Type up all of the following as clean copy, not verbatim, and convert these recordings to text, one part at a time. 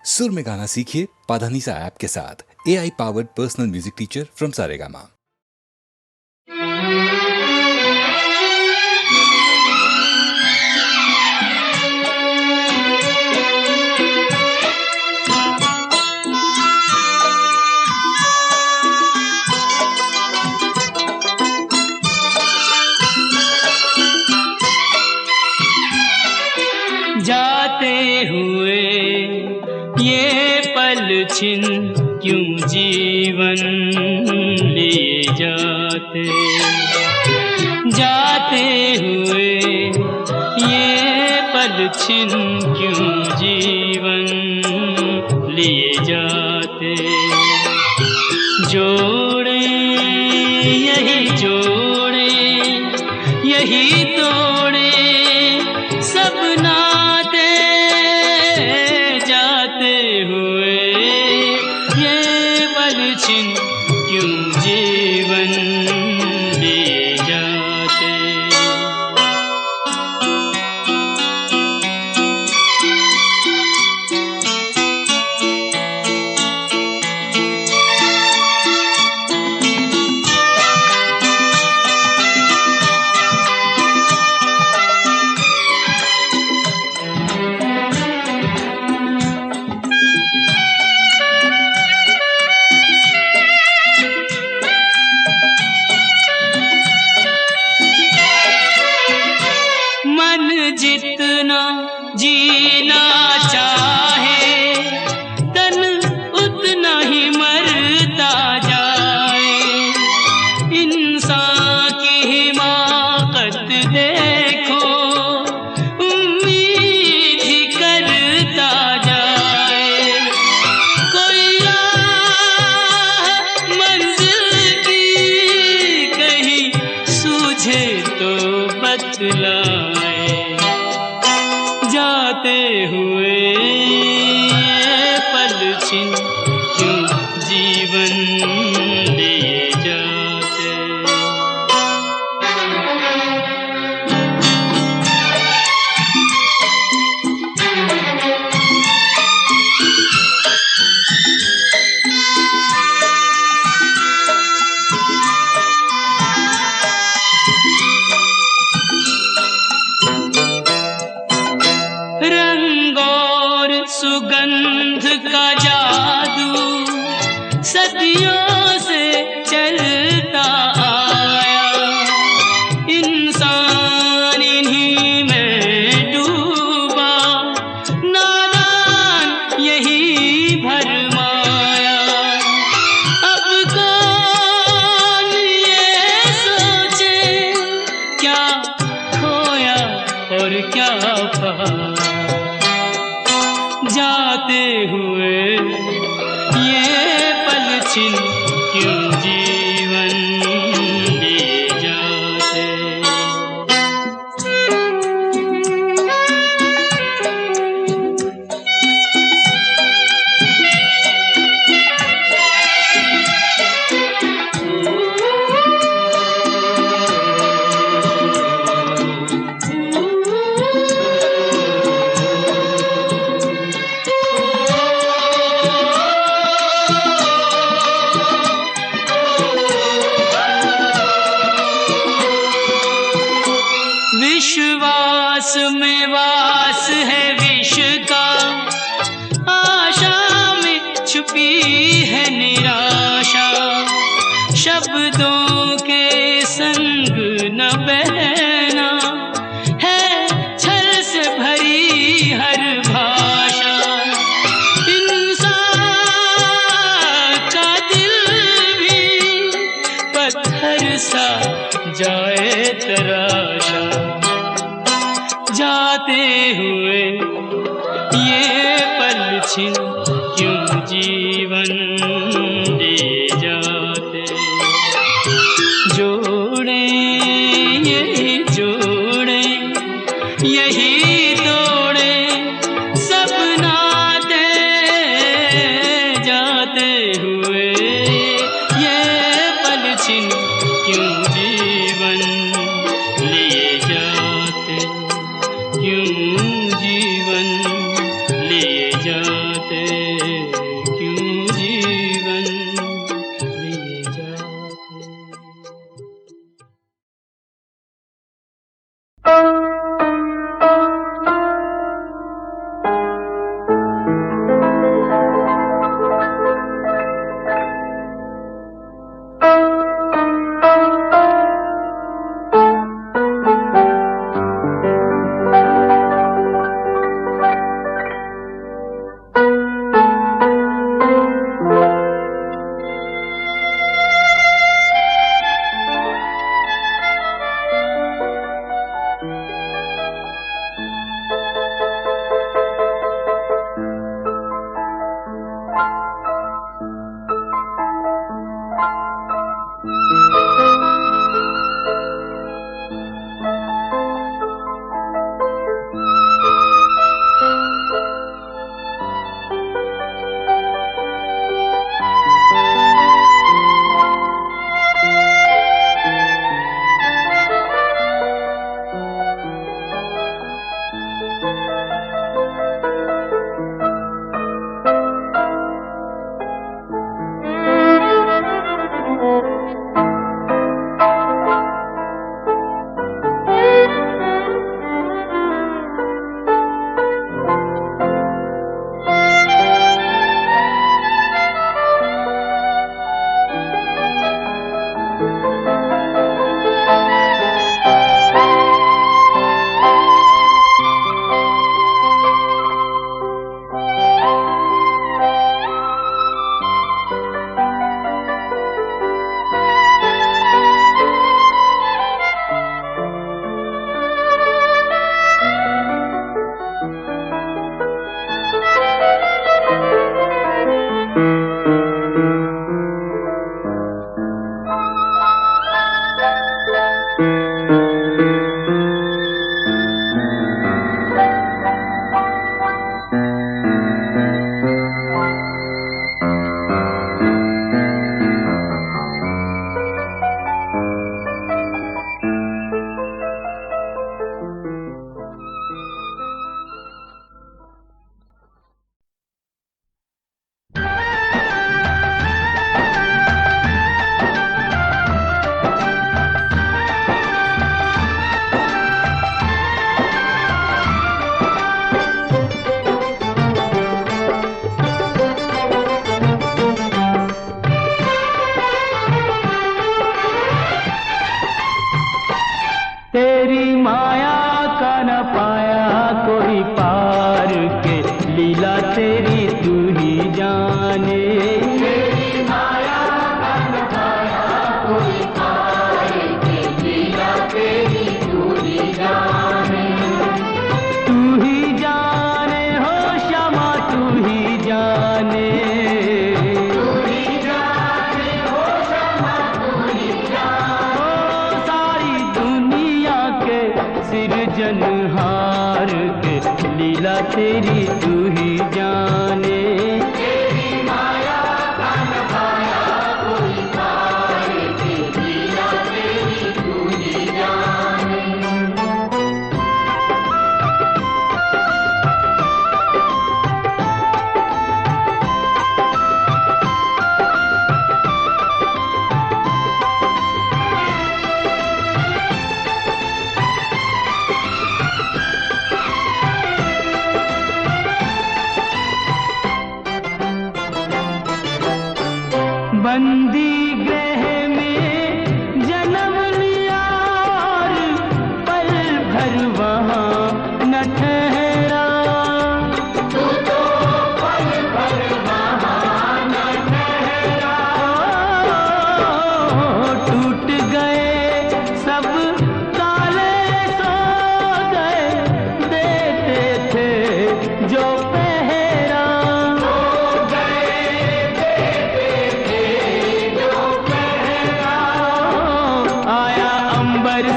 सुर में गाना सीखिए पाधानीसा ऐप के साथ। AI powered personal music teacher from Saregama. जाते हुए ये पल छिन क्यों जीवन लिए जाते, जाते हुए ये पल छिन क्यों जीवन लिए जाते। जोड़े यही जोड़े यही तोड़े सब नाते, जाते हुए ये पल छिन क्यों जीवन लिए जाते। जितना जीना चाहे तन उतना ही मरता जाए। इंसान की हिमाकत देखो उम्मीद ही करता जाए। कोई राह मंजिल की कहीं सूझे तो बतलाए। जाते हुए ये पल छिन क्यों जीवन लिए जाते। रंग और सुगंध का जादू सदियों से चलता आया। इंसान इन्हीं में डूबा, नादान यही भरमाया। अब कौन ये सोचे क्या खोया और क्या पाया। जाते हुए ये पल छिन क्यों जीवन लिए जाते। विश्वास में वास है विष का, आशा में छुपी है निराशा। शब्दों के संग न बहना है छल से भरी हर भाषा। इंसान का दिल भी पत्थर सा जाए तराशा। जाते हुए ये पल छिन क्यों जीवन लिए जाते। जोड़े यही जोड़े यही तोड़े सब नाते, जाते हुए ये पल छिन क्यों जीवन लिए जाते। क्यों जीवन लिए जाते। तेरी तू ही जाने। बंदी गृह में जन्म लिया और पल भर वहाँ न ठहरा। तू तो पल भर वहाँ न ठहरा। टूट गए सब ताले सो गए, देते थे जो पहरा।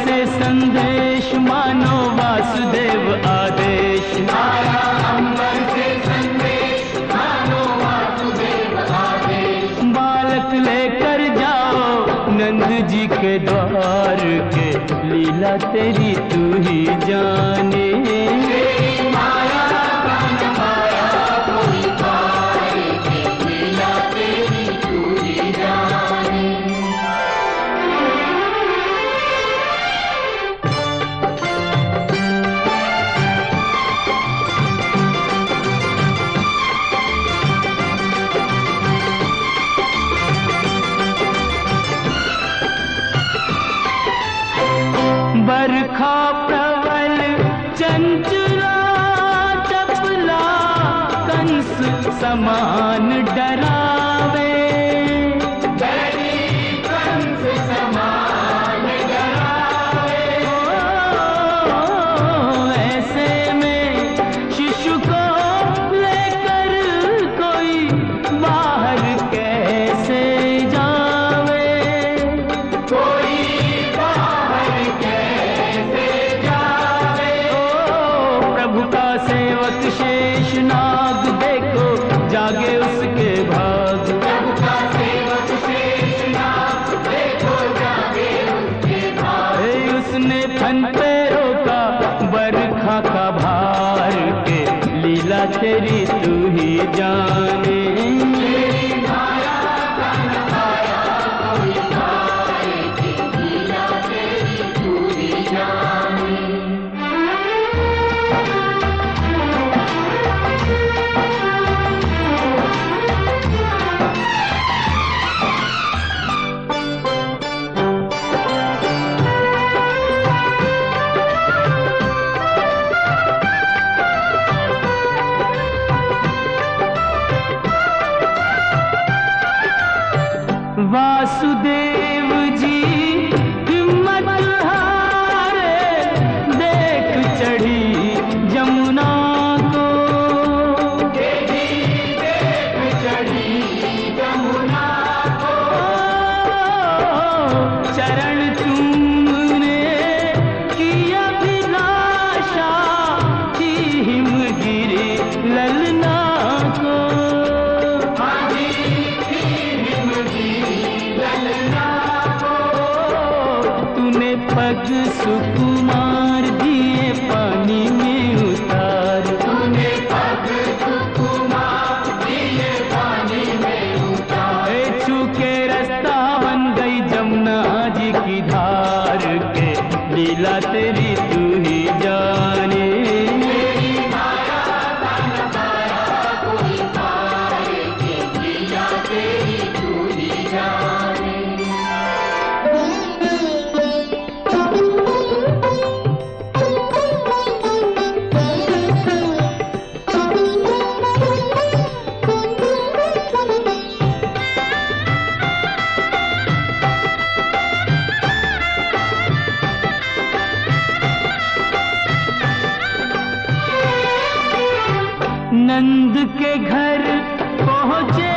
से संदेश मानो वासुदेव आदेश। आया अंबर से संदेश मानो वासुदेव आदेश। बालक लेकर जाओ नंद जी के द्वार के, लीला तेरी तू ही जाने। बरखा प्रबल चंचला चपला, कंस समान डरावे। कंस समान डरावे। ऐसे में शिशु को लेकर कोई बाहर कैसे जावे। कोई सेवक शेष नाग देखो जागे उसके भाग। प्रभु का सेवक शेष नाग देखो जागे उसके भाग। उसने फन पे रोका बरखा का भार के, लीला तेरी तू ही जाने। वासुदेव जी हिम्मत हारे, देख चढ़ी जमुना को। देख चढ़ी जमुना को। चरण चूमने की अभिलाषा थी हिमगिरी ललना को। पग सुकुमार दिए पानी में उतार। तूने पग सुकुमार दिए पानी में उतार। छू के रास्ता बन गई जमुना जी की धार के, लीला तेरी तू ही जाने। लीला तेरी तू ही जाने। नंद के घर पहुँचे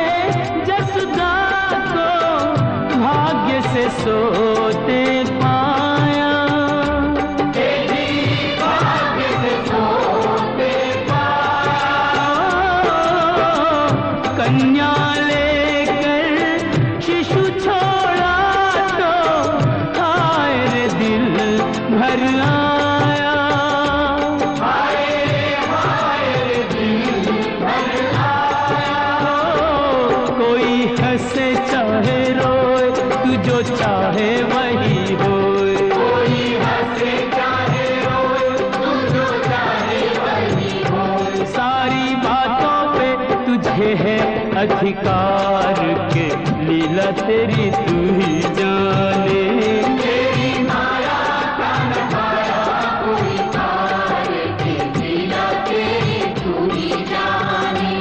जसोदा को, भाग्य से सोते पाया। भाग्य से सोते पाया। कन्या लेकर शिशु छोड़ा तो हाय रे दिल भर आया, हाय रे दिल भर आया। कोई हंसे चाहे रोए, तू जो चाहे वही होए। कोई हंसे चाहे रोए, तू जो चाहे वही होए। सारी बातों पे तुझे है अधिकार के, लीला तेरी तू ही जाने। तेरी माया का नखाया कोई तार के, लीला तेरी तू ही जाने।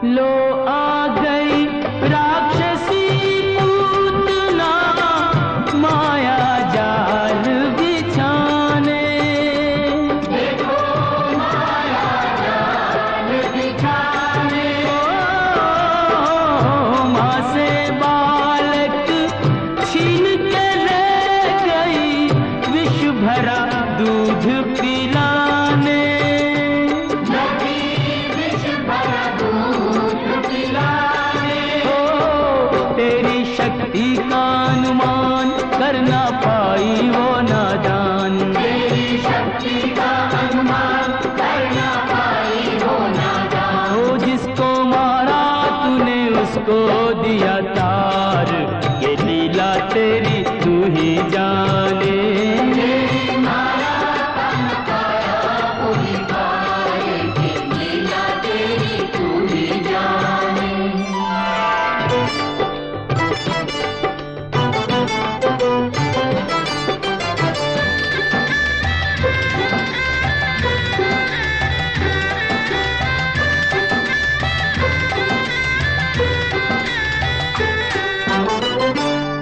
लो आ गई राक्षसी पूतना, माया जाल बिछाने। देखो माया जाल बिछाने। माँ से बालक छीन के ले गई, विष भरा दूध पिलाने। तेरी शक्ति का अनुमान कर ना पाई वो नादान। तेरी शक्ति का अनुमान कर ना पाई वो नादान। वो जिसको मारा तूने उसको दिया तार, ये लीला तेरी तू ही जाने। तेरी माया का नखाया कोई तार के, लीला तेरी तू ही जाने।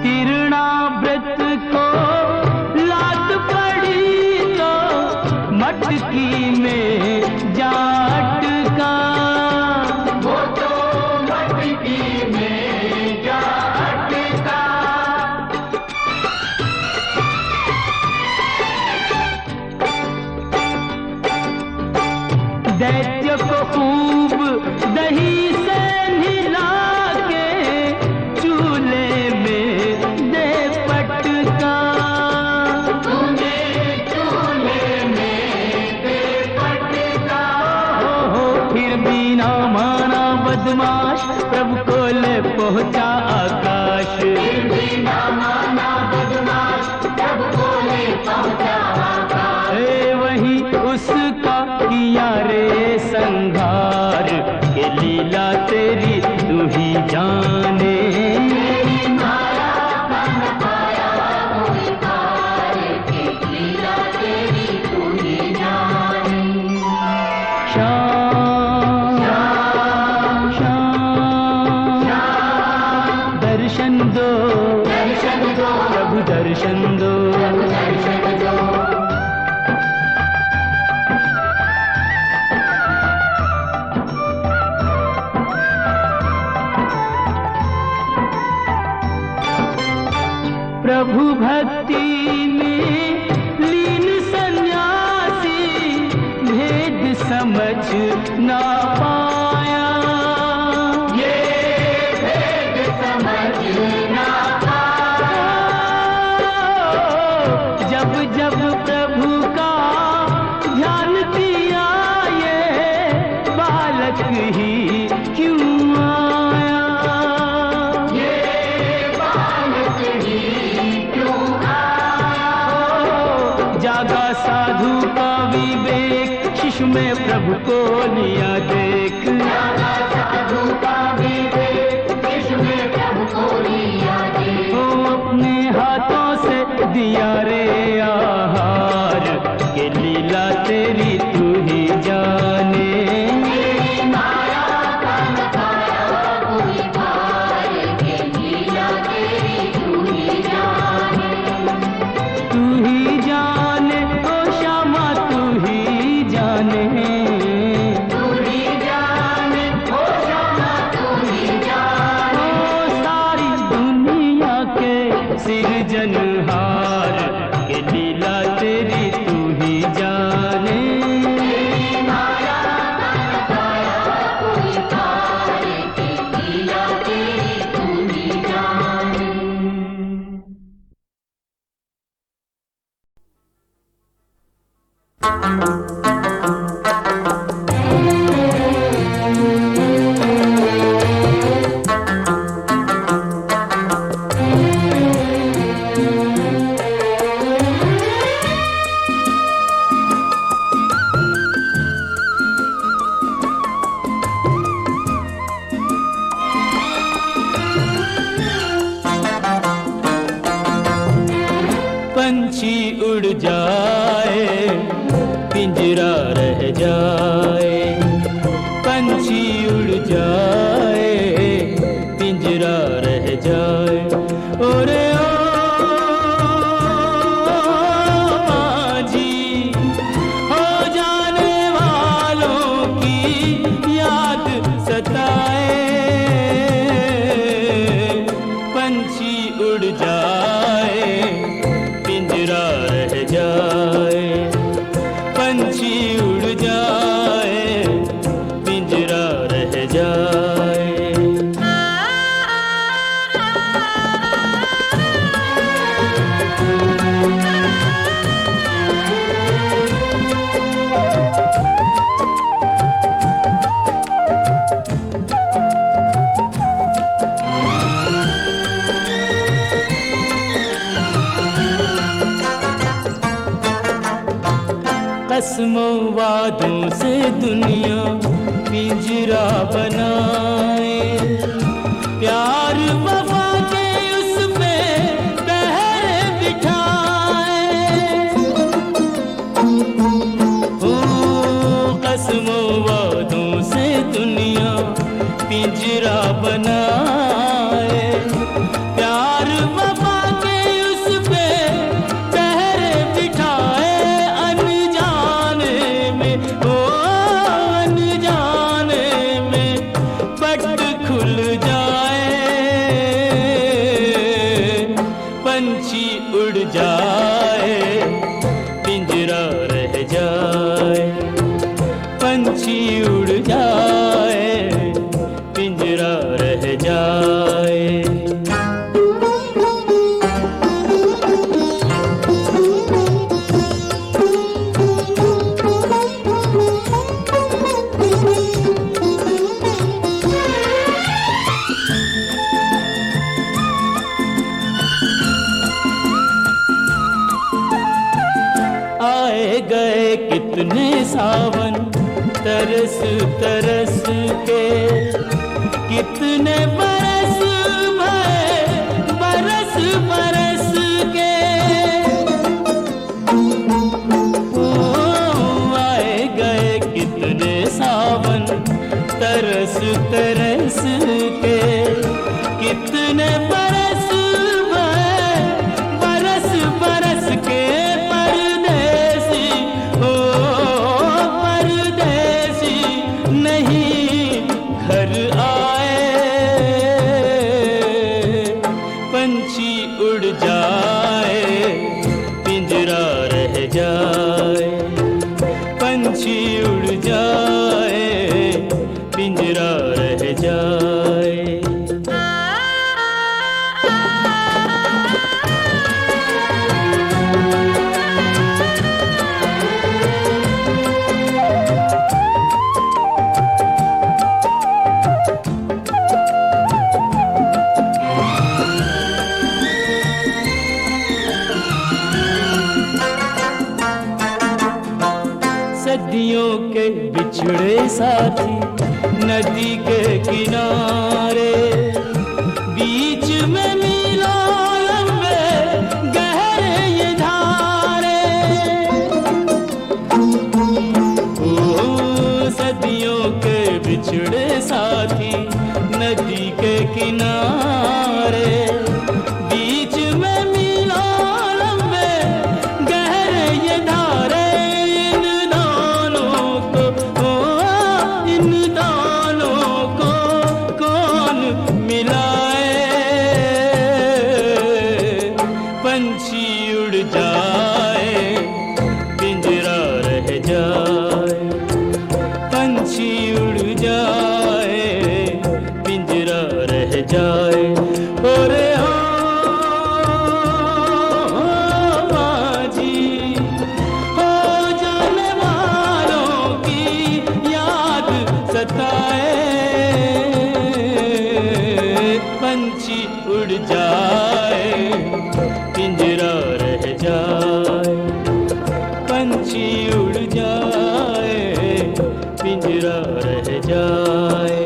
तिरणाव्रत को लात पड़ी तो मटकी में जा अटका। वो तो मटकी में जा अटका। दैत्य को खूब दही से नहला के, चूल्हे में दे पटका। तूने चूल्हे में दे पटका। हो फिर भी ना माना बदमाश, प्रभु को ले पहुंचा आकाश। फिर भी ना माना बदमाश, प्रभु को ले पहुंचा आकाश। वही उसका किया रे संघार, के लीला तेरी तू ही जाने। तेरी माया का नखाया कोई तार के, लीला तेरी तू ही जाने। श्याम श्याम श्याम, दर्शन दो प्रभु दर्शन दो। प्रभु भक्ति में लीन सन्यासी, भेद समझ ना पाया। ये भेद समझ ना पाया। जब जब प्रभु का ध्यान किया, ये बालक ही क्यों आया। ये बालक ही क्यों आया। जागा साधु का विवेक, शिशु में प्रभु को लिया देख। जागा साधु का विवेक, शिशु में प्रभु को लिया देख। वो अपने हाथों से दिया रे आहार, के लीला तेरी तू ही जाने। तेरी माया का नखाया कोई तार के, लीला तेरी तू ही जाने। तू ही पंछी उड़ जाए पिंजरा रह जाए, पंछी उड़ जाए पिंजरा रह जाए। ओरे ओ माझी, हो जाने वालों की याद सताए, पंछी उड़ जाए पिंजरा रह जाए, पंछी उड़ जाए पिंजरा रह जाए। कसमों वादों से दुनिया पिंजरा बनाए, प्यार वफा के उस पे पहरे बिठाए। हो कसमों वादों से दुनिया पिंजरा बनाए, प्यार वफा के उस पे पहरे बिठाए। खुल जाए पंछी उड़ जाए पिंजरा रह जाए, पंछी उड़ जाए पिंजरा रह जाए। आए गए कितने सावन तरस तरस के, कितने बरस भरे बरस बरस के। ओ आए गए कितने सावन तरस तरस के, कितने बरस भरे बरस बरस के। घर आए पंछी उड़ जाए पिंजरा रह जाए, पंछी उड़ जाए पिंजरा रह जाए। सदियों के बिछड़े साथी नदी के किनारे, बीच में मीलों लंबे गहरे ये धारे। ओ सदियों के बिछड़े साथी नदी के किनारे, बीच में मीलों लंबे गहरे ये धारे। इन दोनों को कौन मिलाए, पंछी उड़ जाए पिंजरा रह जाए, पंछी उड़ जाए पिंजरा रह जाए। ओरे हो माझी, हो जाने बताए, पंछी उड़ जाए, पिंजरा रह जाए, पंछी उड़ जाए, पिंजरा रह जाए।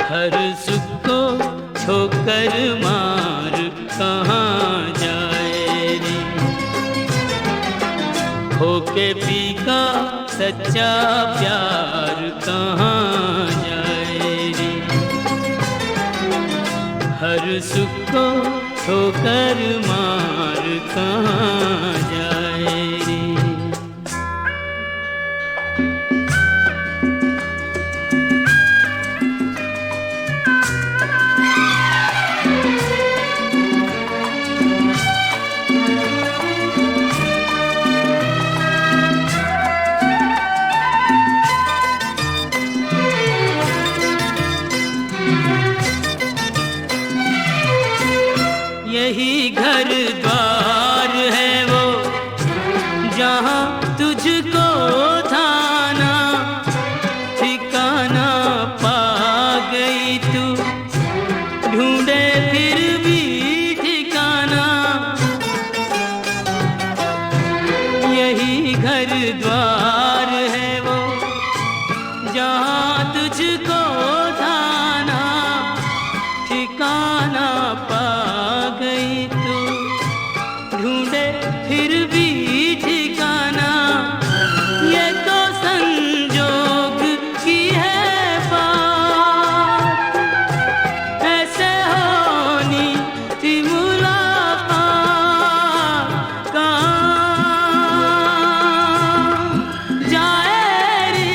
हर सुख को ठोकर मार कहाँ जाए रे, होके पी का सच्चा प्यार कहाँ जाए रे। हर सुख को ठोकर मार कहाँ जाए रे। यही घर द्वार है वो जहाँ तुझको थाना ठिकाना पा गई तू, ढूंढे फिर भी ठिकाना। यही घर द्वार है वो जहाँ तुझको थाना ठिकाना पा गई तू, ढूंढे फिर भी ठिकाना। ये तो संजोग की है बात, ऐसे होनी थी मुलाकात। कहाँ जाए रे,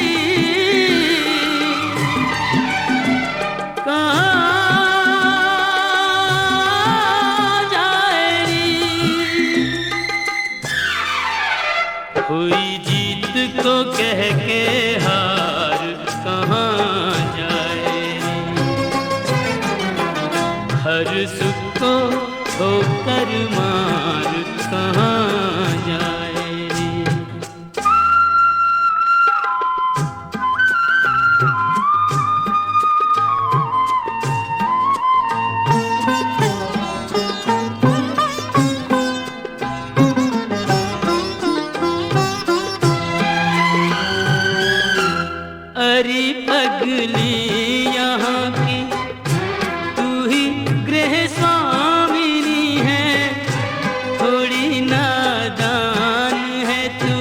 कहाँ हुई जीत को कह के हार कहाँ जाए। हर सुख को ठोकर मार कहाँ जाए। अरे पगली यहाँ की तू ही गृह स्वामिनी है, थोड़ी नादान है तू,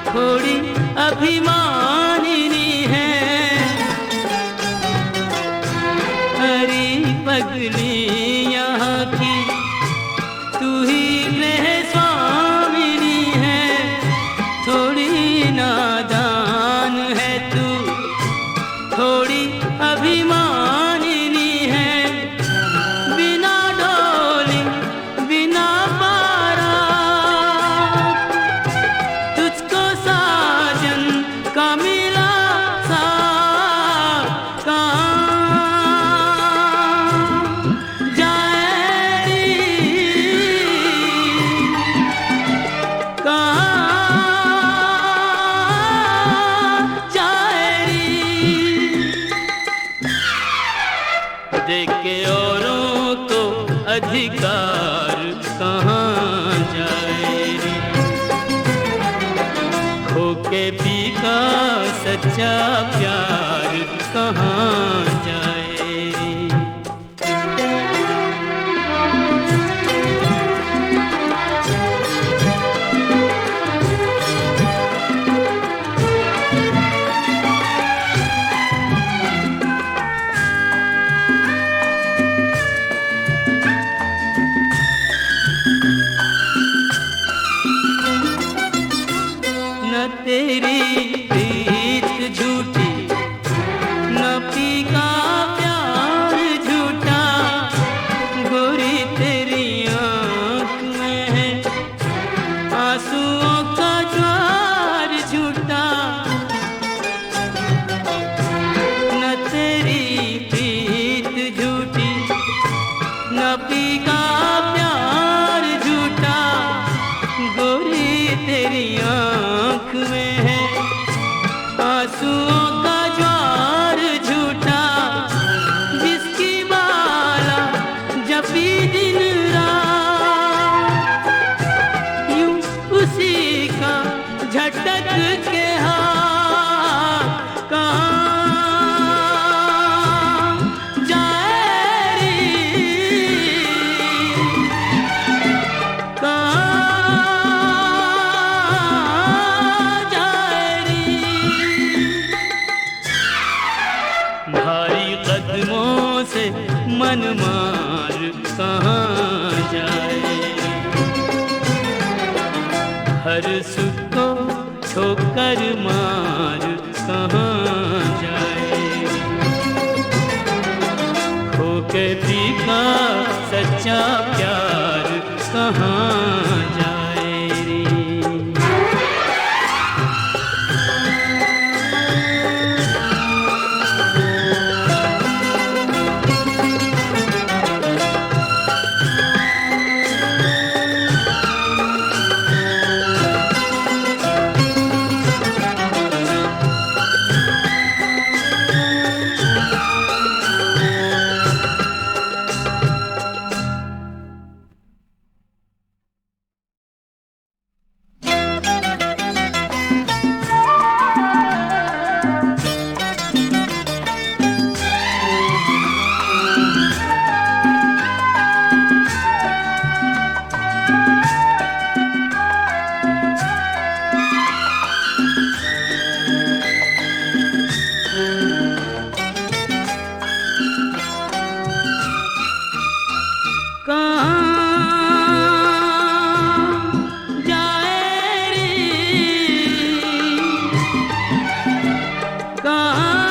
थोड़ी अभिमानिनी है। अरे पगली यहाँ की तू ही गृह स्वामिनी है, थोड़ी नादान है तू, थोड़ी अभिमानिनी है। बिना डोली बिना बारात तुझको साजन का मिला साथ, कहाँ जाए रे, कहाँ जाए रे। देख के औरों को अधिकार कहाँ जाए रे। खो के पी का सच्चा प्यार कहाँ जाए रे। न तेरी प्रीत झूठी, न पी का प्यार झूठा, गोरी तेरी आँख में है आंसुओं का ज्वार झूठा। न तेरी प्रीत झूठी, न पी का प्यार झूठा, गोरी तेरी आँख में है आंसुओं का ज्वार झूठा। जिसकी माला जपी दिन रात, यूं उसी का झटक के हाथ कहाँ जाए रे, कहाँ जाए रे। भारी कदमों से मन मार कहाँ जाए, हर सुख को ठोकर मार कहाँ जाए। खो के पी का सच्चा प्यार कहाँ जाए रे। कहाँ जाए रे, कहाँ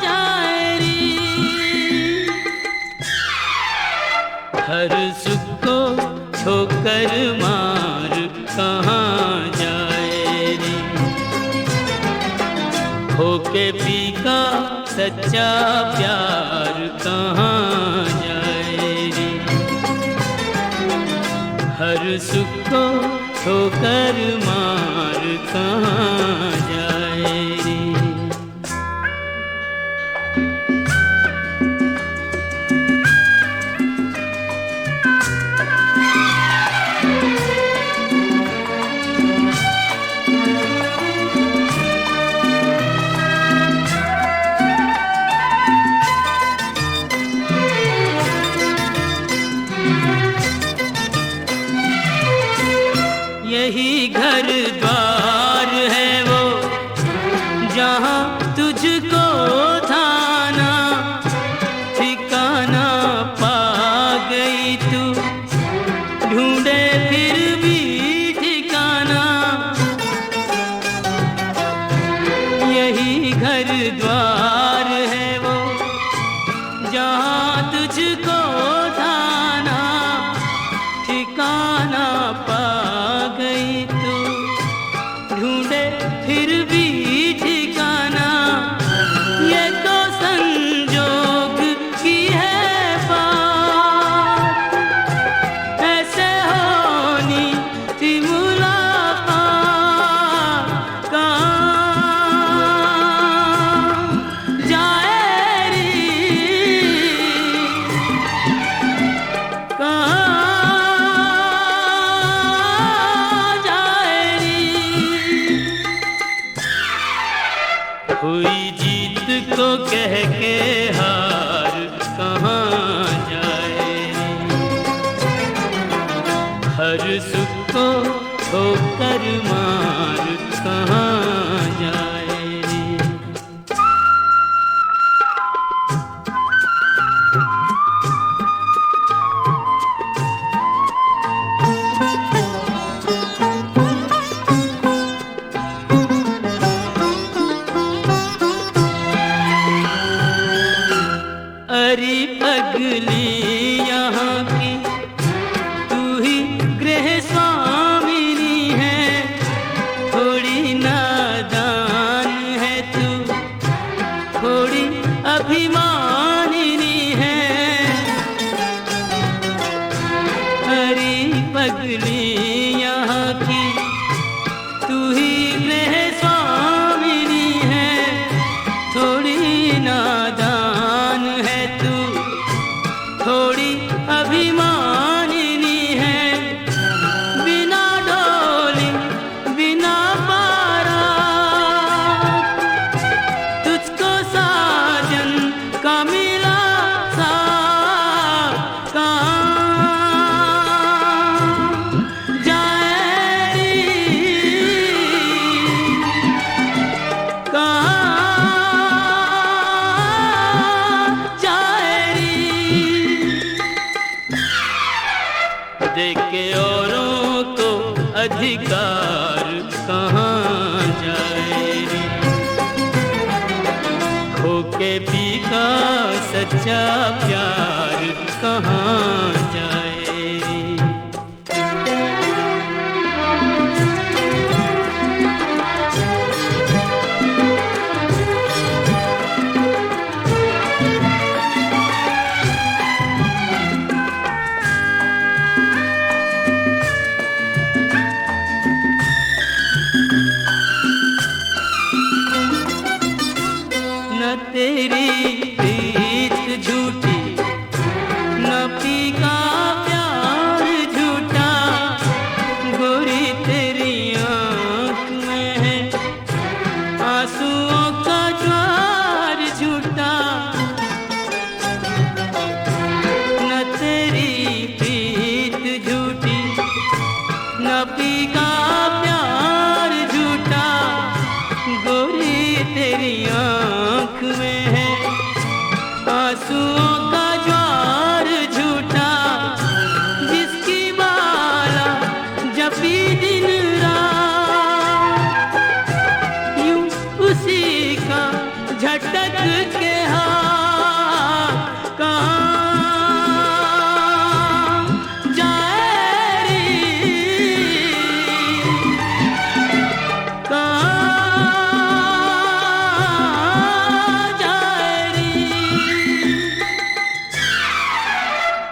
जाए रे। हर सुख को ठोकर मार कहाँ जाए रे। खो के पी का सच्चा प्यार कहाँ जाए रे। हर सुख को ठोकर मार कहाँ जाए रे। यही घर द्वार है वो जहाँ तुझको थाना ठिकाना पा गई तू, ढूंढे फिर भी ठिकाना। यही घर द्वार है वो जहाँ तुझको थाना ठिकाना पा गई तू, ढूंढे फिर भी ठिकाना। ये तो संजोग की है बात, ऐसे होनी थी मुलाकात। कहाँ जाए रे, हुई जीत को कह के हार कहाँ जाए, हर सुख को ठोकर मार कहाँ जाए। अरे पगली यहाँ की तू ही गृह स्वामिनी है, थोड़ी नादान है तू, थोड़ी अभिमानिनी है। अरे पगली यहाँ की तू ही गृह स्वामिनी है, थोड़ी नादान है तू, थोड़ी अभिमानिनी है। बिना डोली बिना पारा तुझको साजन का मिला सा कहाँ जाए, कहाँ देख के औरों को अधिकार कहाँ जाए रे, खो के पी का सच्चा प्यार कहाँ जाए रे। न तेरी प्रीत झूठी, न पी का प्यार झूठा, गोरी तेरी आँख में है आंसुओं का ज्वार झूठा। न तेरी प्रीत झूठी, न पी का प्यार झूठा, गोरी तेरी आँख में है आंसुओं का ज्वार झूठा। जिसकी माला जपी दिन रात, यूं उसी का झटक के हाथ कहाँ जाए रे, कहाँ जाए रे।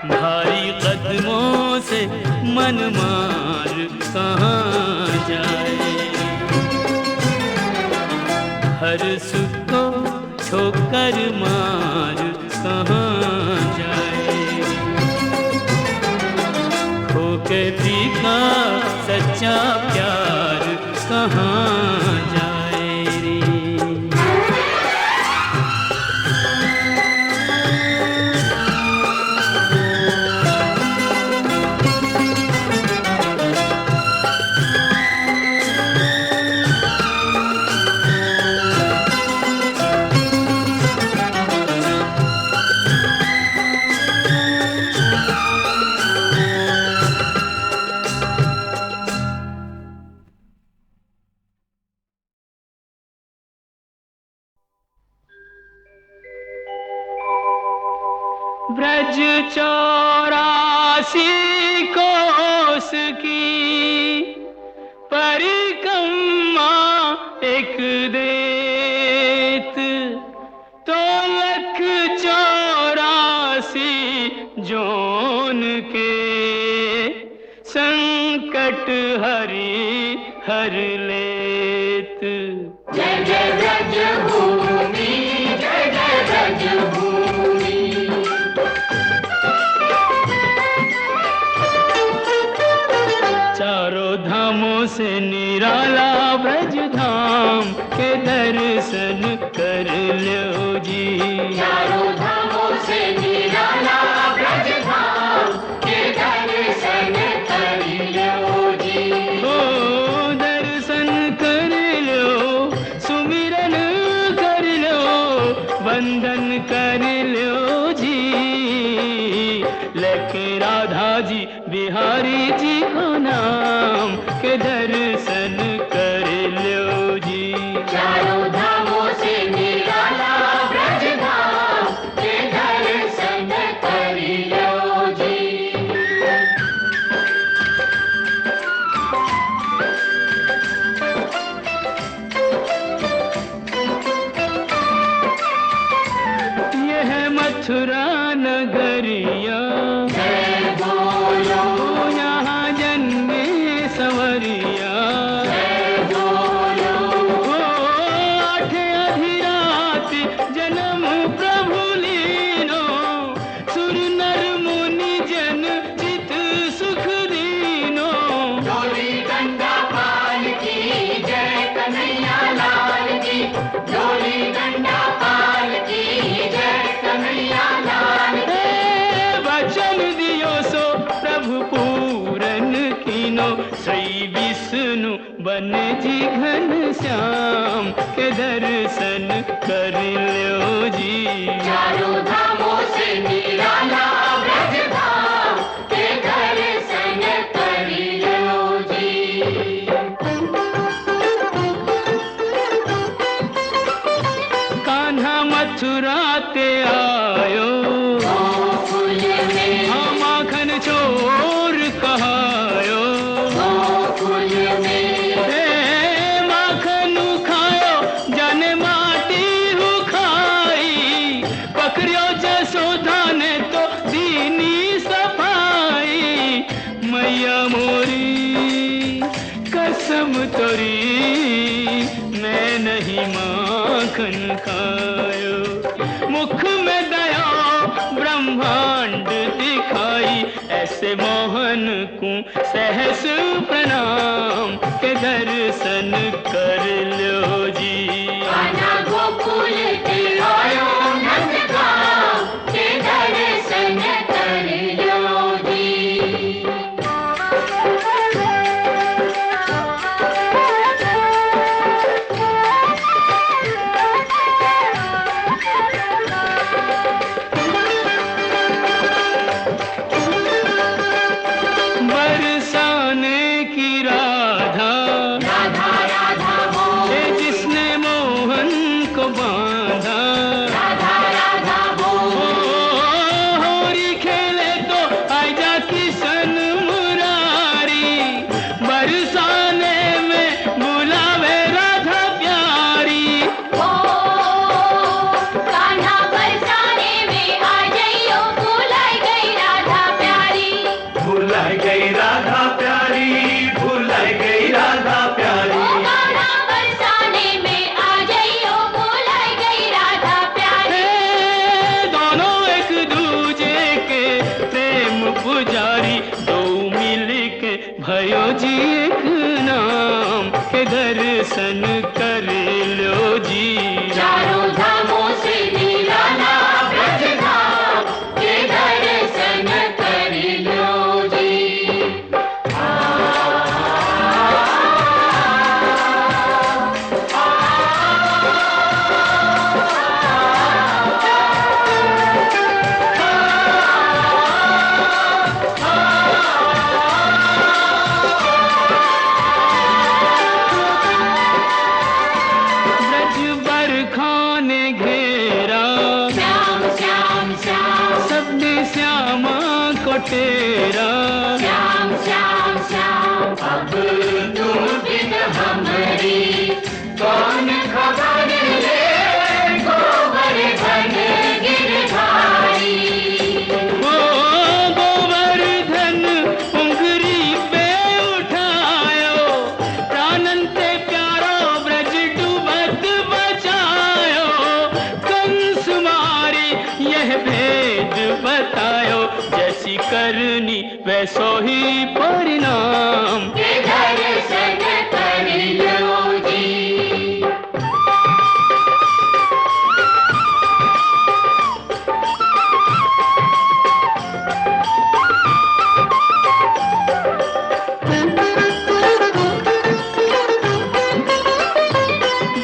भारी कदमों से मन मार कहाँ जाए, हर सुख को ठोकर मार कहाँ जाए, खो के पी का सच्चा प्यार कहाँ जाए रे। ब्रज 84 कोस की परिक्रमा एक देत, तो लख 84 जोन के संकट हरि हर लेत। जय जय ब्रज भूमि, जय जय ब्रज भूमि। चारों धामों से निराला ब्रज धाम के दर्शन बिहारी जी को नाम के दर्शन कर लो जी। चारों धामों से निराला ब्रज धाम के दर्शन कर लो जी। यह मथुरा नगरिया जय बोलो, यहाँ जन्मे संवरिया। जय बोलो, ओ आठ अधिराति जन्म प्रभु लीनो, सुर नर मुनि जन चित सुख दीनो। डोली डंडा पाल की जय कन्हैया लाल की, डोली डंडा पाल की जय कन्हैया लाल की। वचन दियो सो प्रभु पूरन कीनो, श्री विष्णु बन जी घन श्याम के दर्शन कर लो जी। चारों धामों से निराला ब्रज धाम के दर्शन कर लो जी। कान्हा मथुरा ते आयो, गोकुल में, हम माखन चोर कहायो। गोकुल में, माखन खायो जाने माटी हु खाई, पकड़ियो जसोदा ने तो दीनी सफाई। मैया मोरी कसम तोरी, मैं नहीं माखन खायो। मुख में दया ब्रह्मांड दिखाई, ऐसे मोहन को सहस प्रणाम के दर्शन कर लो जी। कान्हा गोकुल के आयो नंदगांव के दर्शन कर लो जी। बरसाने की राधा, राधा राधा बोल, जिसने मोहन को बांधा। राधा राधा बोल, होरी खेले तो आजा किशन मुरारी, बरसाने में बुलावे राधा प्यारी। ओ कान्हा बरसाने में आ जाइयो, भुलाई गई राधा प्यारी। भुलाई गई राधा प्यारी, भुलाई गई राधा ओ प्यारी। कान्हा बरसाने में आ जाइयो, भुलाई गई राधा प्यारी। दोनों एक दूजे के प्रेम पुजारी, दो मिल के भयो जी एक नाम के दर्शन कर लो जी। चारों धामों से निराला ब्रज धाम के दर्शन कर लो जी। ब्रज बरखा ने घेरा, श्याम श्याम श्याम, सबने श्यामा को तेरा। श्याम श्याम श्याम, अब तुम बिन हमारी कौन खबर ले, गोवर्धन गिरधारी। ओ गोवर्धन उंगरी पे उठायो, प्राणंते प्यारो ब्रज डूबत बचायो। कंस मारी यह भेद बतायो, जैसी करनी वैसो ही परिणाम। के दर्शन कर लो जी।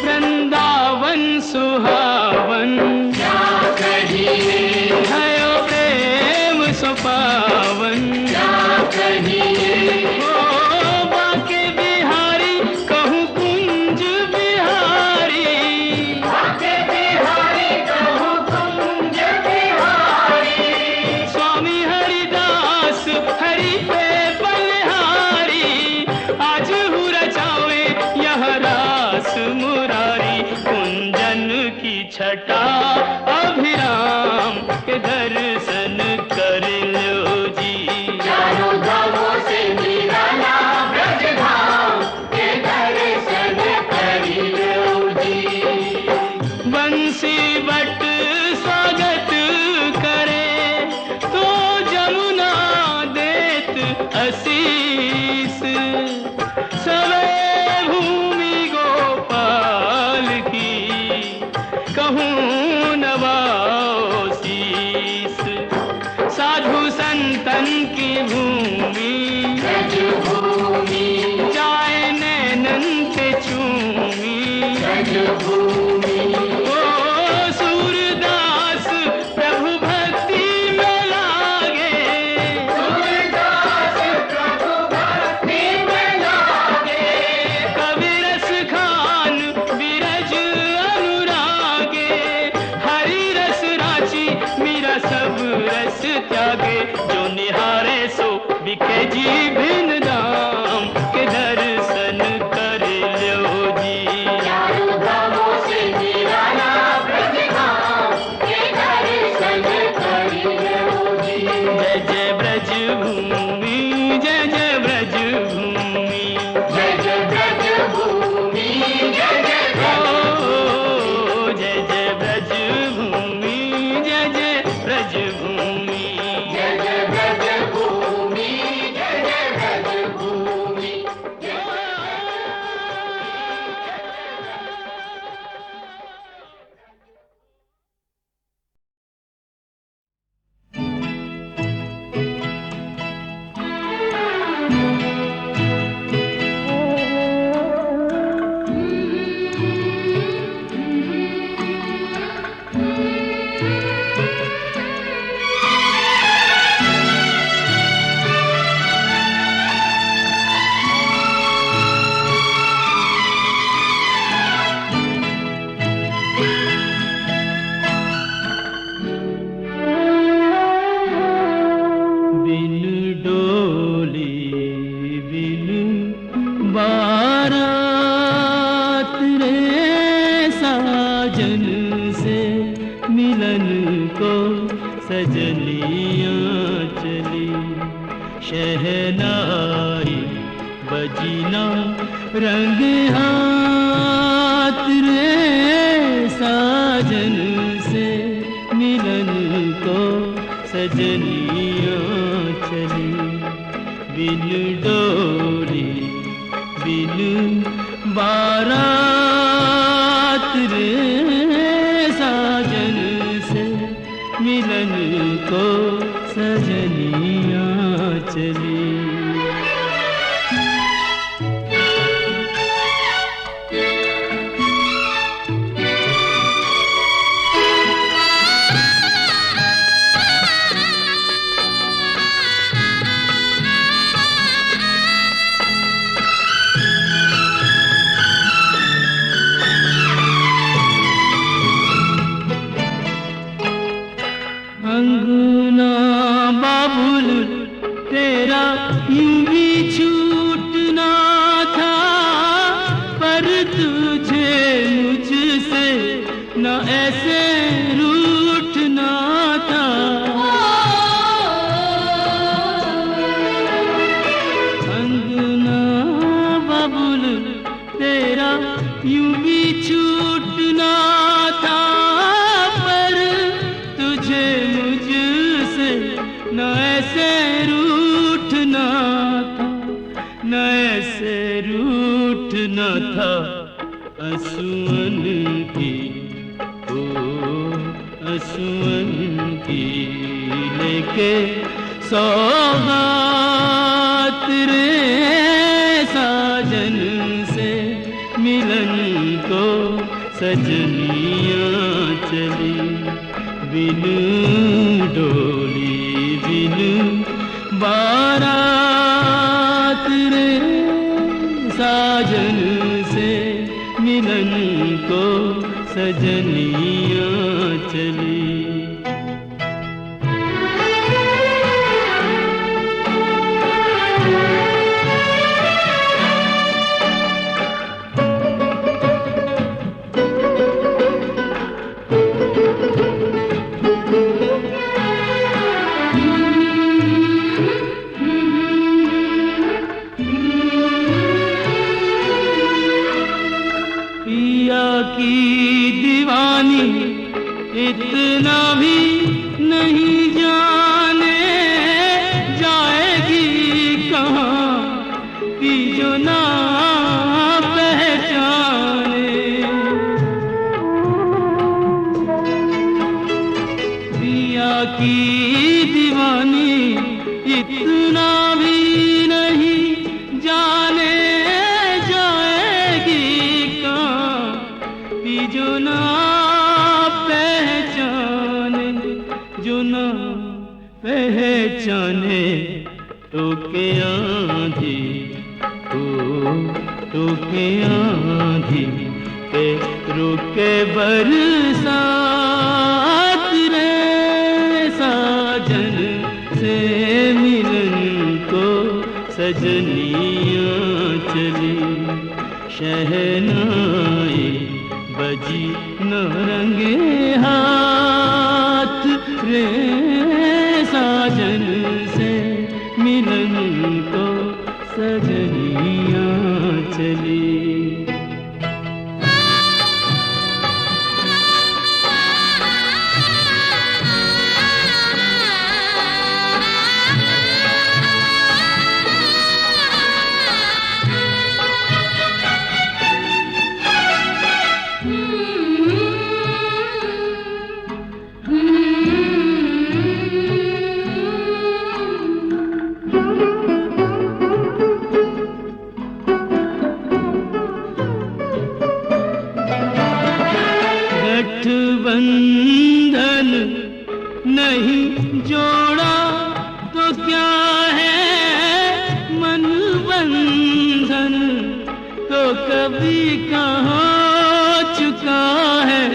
वृंदावन सुहावन, क्या कहिए, भयो प्रेम सुपावन। क्या छटा अभिराम के दर्शन कर लो जी। चारों धामों से निराला ब्रज धाम के दर्शन कर लो जी। बंसी बट स्वागत करे तो जमुना देत आशीष, सवे भूमि गोपाल की कहूँ नवाओ शीस। साधु संतन की भूमि ब्रज भूमि, जाए नैनन से चूमी। ब्रज भूमि, ओ सूरदास प्रभु भक्ति में लागे, सूरदास प्रभु भक्ति में लागे। कवि रस खान बिरज अनुरागे। हरि रस राची मीरा सब रस त्यागे। जो निहारे सो बिके जी भिन्न दाम के दर्शन कर लो जी। चारों धामों से निराला ब्रज धाम के दर्शन कर लो जी। जय जय ब्रज भूमि, जय जय ब्रज भूमि। जय जय ब्रज भूमि, जय जय ब्रज ओ जय जय ब्रज भूमि, जय जय ब्रज भूमि। जय जय ब्रज भूमि, जय जय ब्रज भूमि। बिन डोली बिन बारात रे साजन से मिलन को सजनियाँ चली। शहनाई बजीना रंग हाथ रे साजन से मिलन को सजनियाँ चली। बिन डोली बिन बारात रे साजन से मिलन को सजनियाँ चली। अंगना बाबुल तेरा यूं भी छूटना था, पर तुझे मुझसे न ऐसे रूठना था। अंगना बाबुल तेरा यूं भी छूटना था, पर तुझे मुझसे न ऐसे रूठना था, न ऐसे रूठना था। असुअन की ओ असुअन की लेके सौगात रे साजन से मिलन को सजनियाँ चली। बिन डोली बिन बारात रे साजन से मिलन को सजनियाँ चली। की दीवानी इतना भी नहीं जाने जाएगी कहाँ कि जो ना पहचाने। पिया की दीवानी इतना भी नहीं जाने जाएगी कहाँ कि जो ना पहचाने, जो ना पहचाने। तो के आंधी हो, तो के आंधी पे रुके बरसात रे। साजन से मिलन को सजनियाँ चली, शहनाई बजी न रंगे हाथ रे। साजन से मिलन को सजनियाँ चली। गठबंधन नहीं जोड़ा तो क्या है मन बंधन, तो कभी का हो चुका है।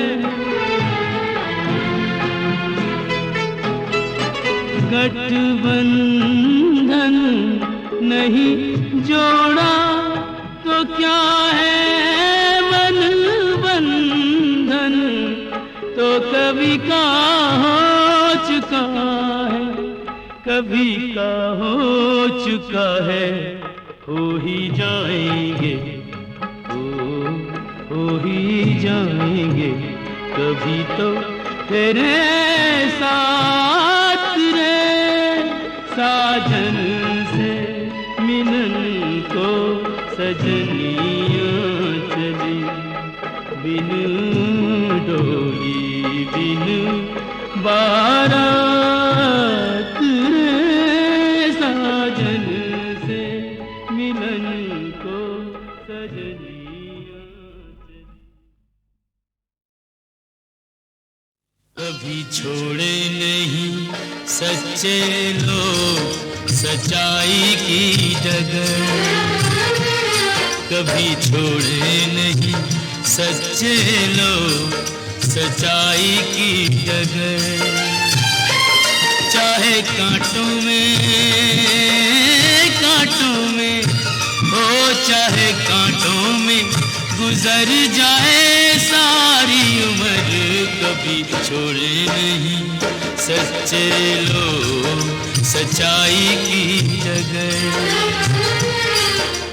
गठबंधन नहीं जोड़ा तो क्या है मन बंधन, तो कभी का हो चुका है, कभी का हो चुका है। हो ही जाएंगे, हो ही जाएंगे कभी तो तेरे साथ रे। साजन से मिलन को सजनियाँ चली, बिन डोली बिन बारात रे। साजन से मिलन को सजनियाँ चली। कभी छोड़े नहीं सच्चे लोग सच्चाई की डगर, कभी छोड़े नहीं सच्चे लोग सच्चाई की डगर। चाहे कांटों में हो, चाहे कांटों में गुजर जाए सारी उम्र, कभी छोड़े नहीं सच्चे लोग सच्चाई की डगर।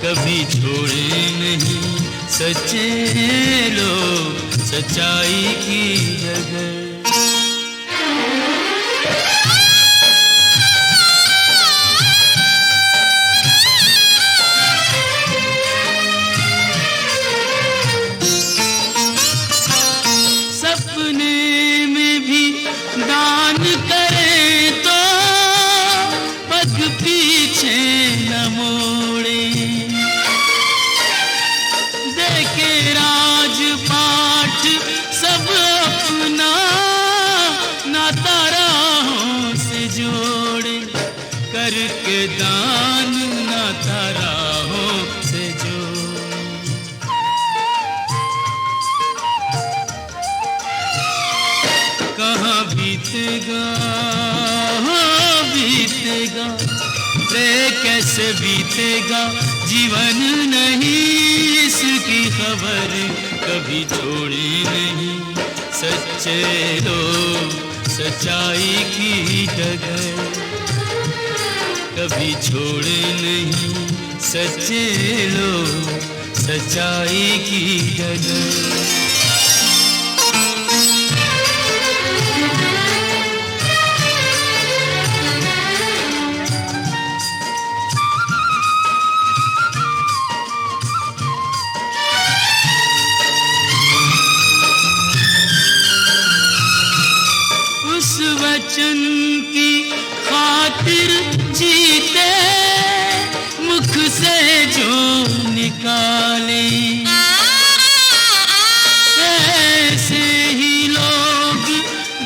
कभी छोड़े नहीं सच्चे लोग सच्चाई की डगर। सपने में भी दान करें तो पग पीछे न मोड़े, देखे राजपाट सब अपना नाता राहों से जोड़े, करके दान नाता राहों से जोड़े। कहाँ बीतेगा बीतेगा रे, कैसे बीतेगा जीवन नहीं इसकी खबर। कभी छोड़े नहीं सच्चे लोग सच्चाई की डगर, कभी छोड़े नहीं सच्चे लोग सच्चाई की डगर। वचन की खातिर जीते मुख से जो निकाले, ऐसे ही लोग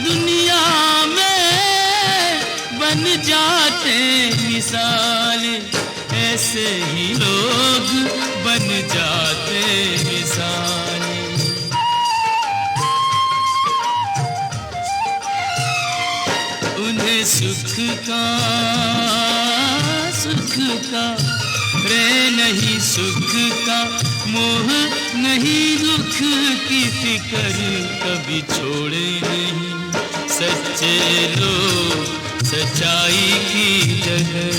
दुनिया में बन जाते मिसाल, ऐसे ही लोग बन जाते मिसाल। उन्हें सुख का रे नहीं, सुख का मोह नहीं, दुख की फिकर कभी छोड़े नहीं। सच्चे लोग सच्चाई की जगह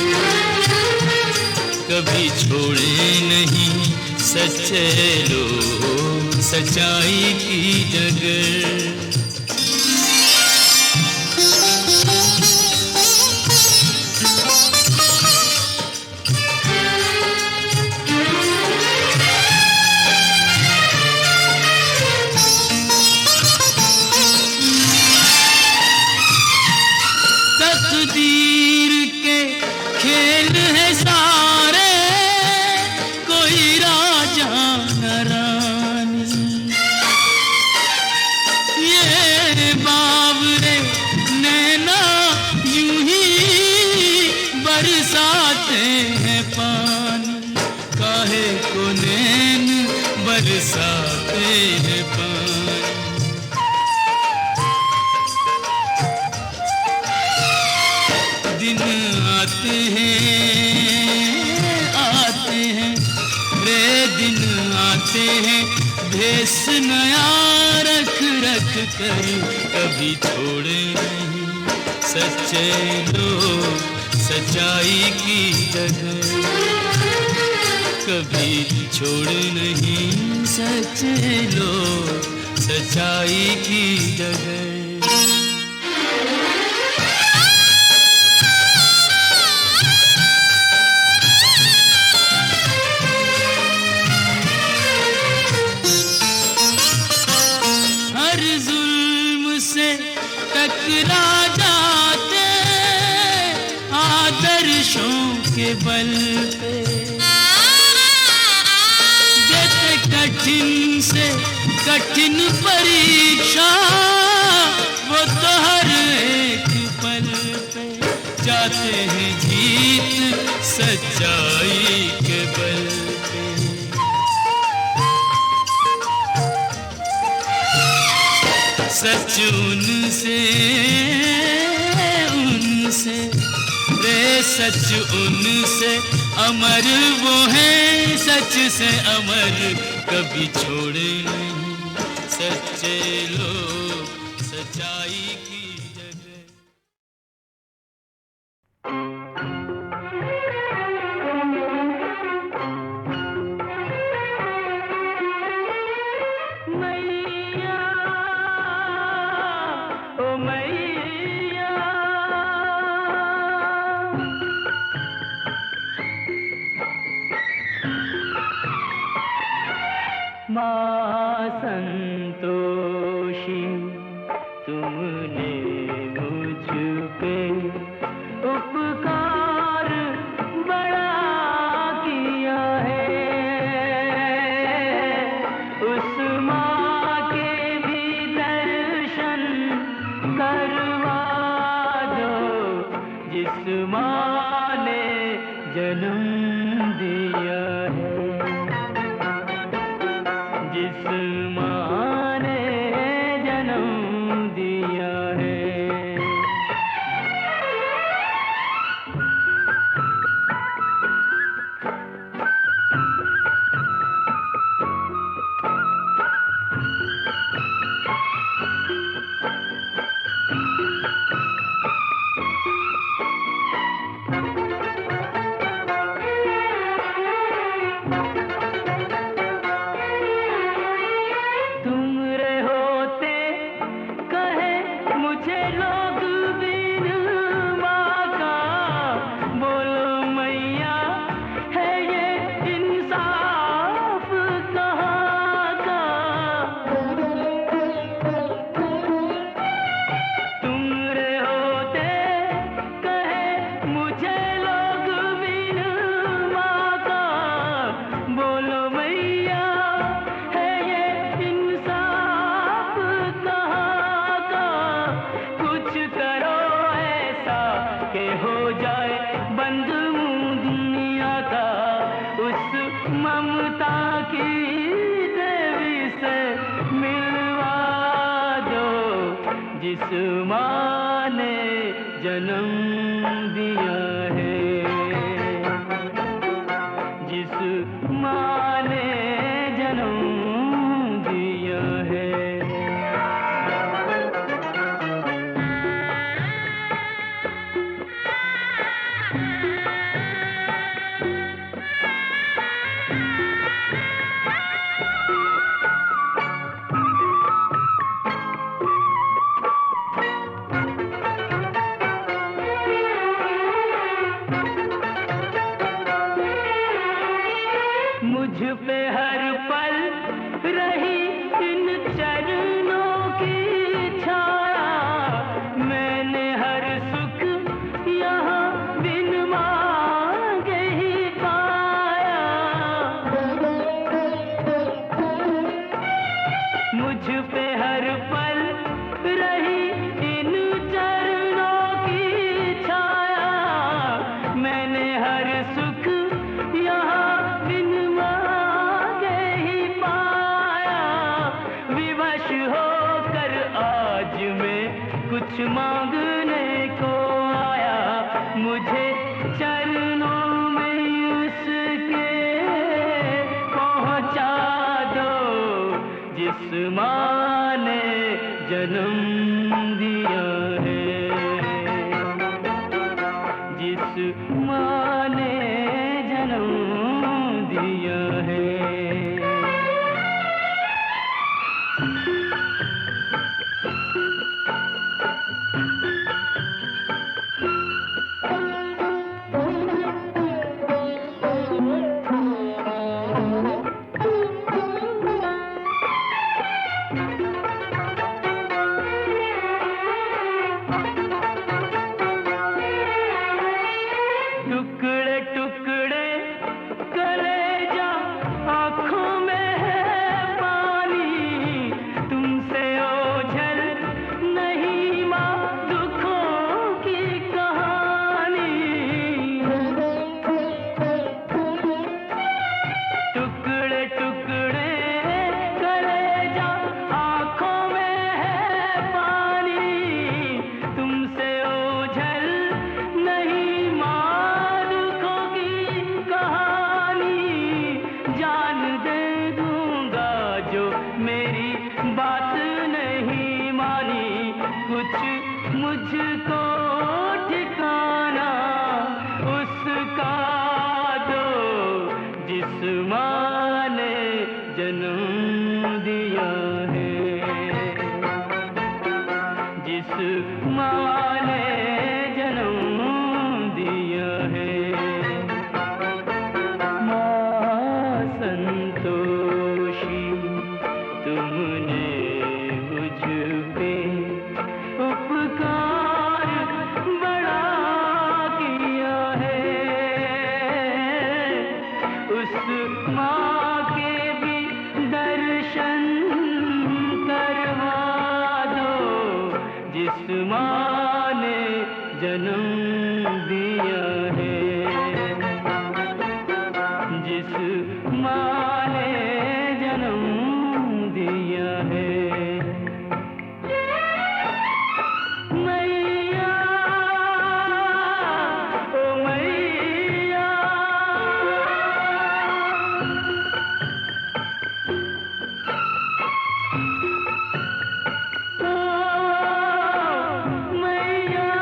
कभी छोड़े नहीं, सच्चे लोग सच्चाई की जगह। तकदीर के खेल है सारे, कोई राजा न रानी, ये बावरे नैना यूं ही बरसाते हैं पानी, काहे को नैन बरसाते हैं पानी। दिन आते हैं रे, दिन आते हैं, भेस नया रख रख कर कभी छोड़े नहीं। सच्चे लोग सच्चाई की जगह कभी छोड़े नहीं, सच्चे लोग सच्चाई की जगह। हर जुल्म से टकरा जाते आदर्शों के बल पे, देते कठिन से कठिन परीक्षा, वो तो हर एक पल पे जाते हैं जीत सच्चाई के बल पे। सच उनसे रे, सच उनसे अमर वो है, सच से अमर कभी छोड़े नहीं। सच्चे लोग सच्चाई की जगह। मैया ओ मैया, माँ संतोषी तुमने जिस माँ ने जन्म दिया है, जिस माँ ने जन्म दिया है। मुझ पे हर पल रही इन चरणों की छाया, मैंने हर सुख यहाँ बिन मांगे ही पाया। मुझ पे हर पल रही इन चरणों की छाया, मैंने हर सुख यहाँ बिन मांगे ही पाया। विवश होकर आज मैं कुछ मांगने को आया, मुझे चरणों में उसके पहुँचा दो, जिस माँ ने जन्म दिया है, जिस माँ ने जन्म दिया है। टुकड़े टुकड़े कलेजा आँखों में है पानी, तुमसे ओझल नहीं माँ दुखों की कहानी। टुकड़े टुकड़े कलेजा आँखों में है पानी, तुमसे ओझल नहीं माँ दुखों की कहानी। जान दे दूंगा जो मेरी बात नहीं मानी, कुछ मुझको ठिकाना उसका दो, जिस माँ ने जन्म दिया है, जिस माँ ने जन्म दिया है। माँ संतोषी तुमने मुझ पे उपकार बड़ा किया है, उस माँ के भी दर्शन करवा दो, जिस माँ ने जन्म दिया है, जिस माँ ने जन्म दिया है। मैया ओ मैया, ओ मैया,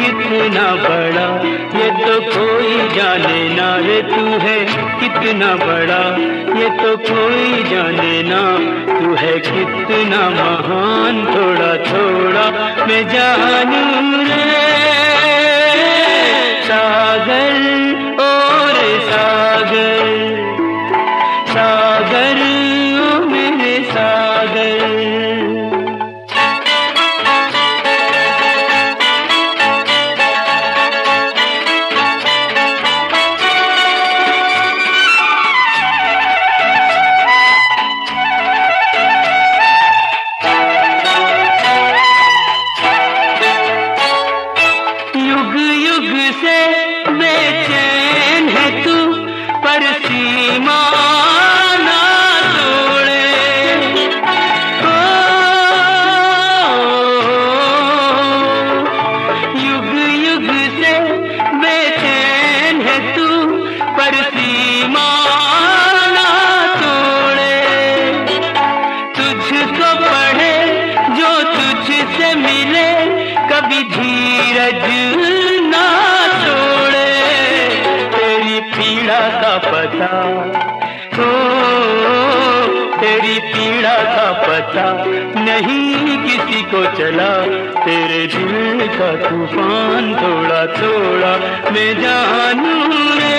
कितना बड़ा ये तो कोई जाने ना रे तू है कितना बड़ा ये तो कोई जाने ना तू है कितना महान थोड़ा थोड़ा मैं जानू रे सागर और सागर सागर ओ मेरे सागर कभी धीरज ना छोड़े तेरी पीड़ा का पता हो तेरी पीड़ा का पता नहीं किसी को चला तेरे दिल का तूफान थोड़ा थोड़ा मैं जानू रे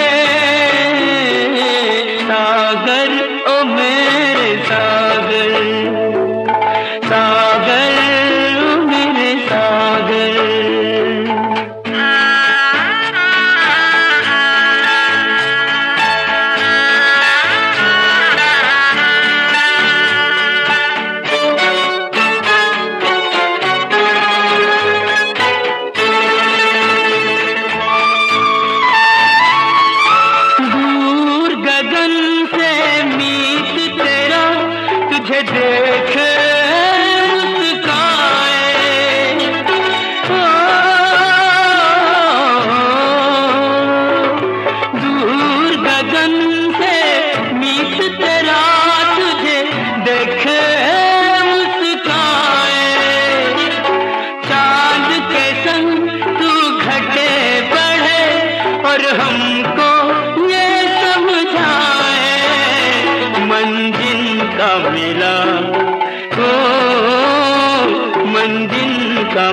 सागर ओ मेरे सागर सागर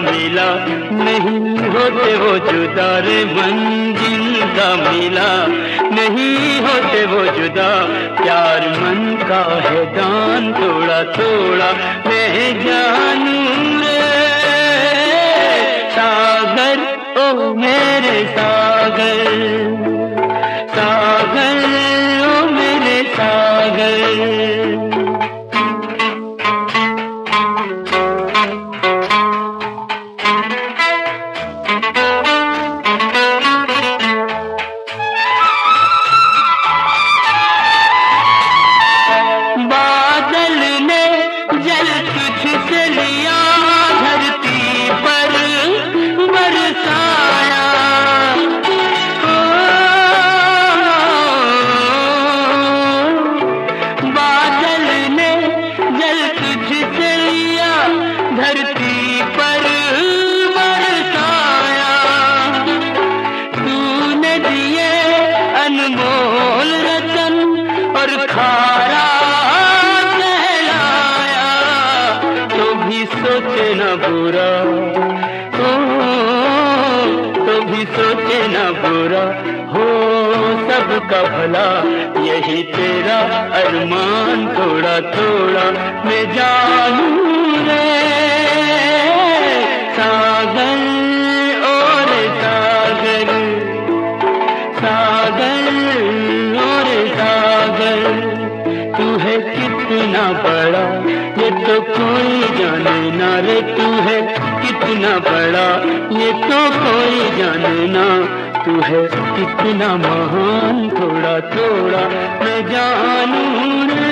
मिला नहीं होते वो जुदा रे मंजिल का मिला नहीं होते वो जुदा प्यार मन का है दान थोड़ा थोड़ा मैं जानू रे सागर ओ मेरे सागर सागर ओ मेरे सागर धरती पर बरसाया तूने दिए अनमोल रतन और खारा कहलाया तो भी सोचे न बुरा तो भी सोचे न बुरा हो सबका भला यही तेरा अरमान थोड़ा थोड़ा मैं जानू रे सागर और सागर सागर और सागर तू है कितना बड़ा ये तो कोई जाने ना रे तू है कितना बड़ा ये तो कोई जाने ना तू है कितना महान थोड़ा थोड़ा मैं जानू रे